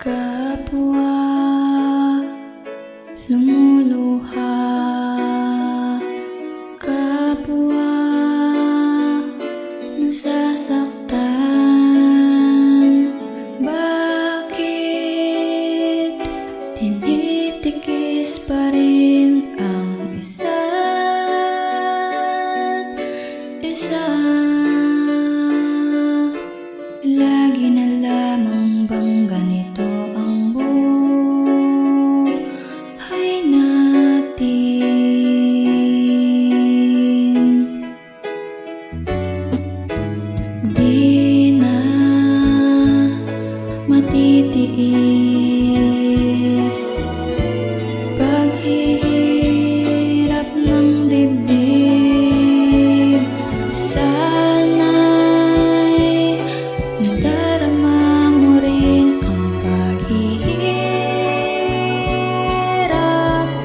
Kapwa lumuluha, kapwa nasasaktan. Bakit tinitikis pa rin ang isa't isa? Lagi na lamang bang ganito ang buhay natin? Di na matitiis paghihirap ng dibdib. Sana'y nadarama mo rin ang paghihirap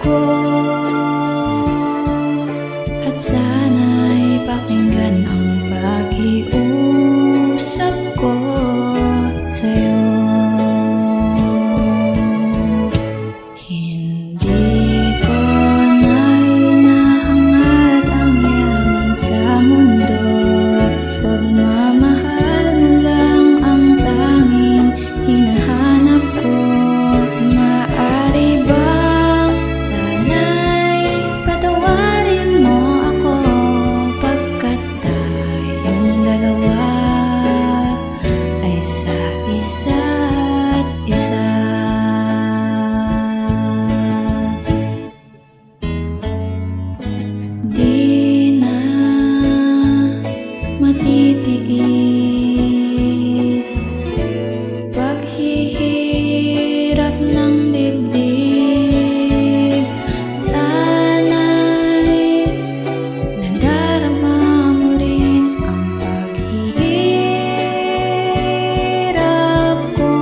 ko, at sana'y pakinggan ang pakiusap ko sa'yo. Hindi ko na hinahangad ang yaman sa mundo. Pagmamahal mo lang ang tanging hinahanap ko. Maaari bang sana'y patawarin mo ako, pagkat tayong dalawa ay sa isa't isa. Di na matitiis paghihirap ng dibdib. Sana'y nadarama mo rin ang paghihirap ko,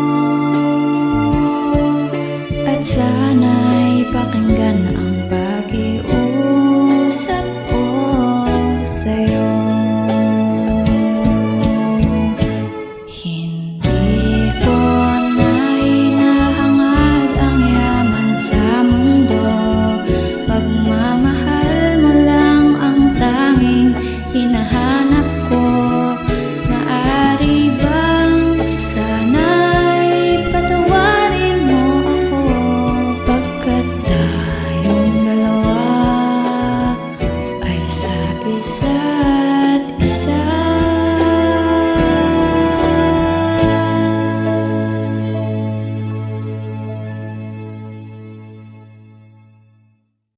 at sana'y pakinggan ang pakiusap ko sa'yo. Hindi ko na hinahangad ang yaman sa mundo. Pagmamahal mo lang ang tanging hinahanap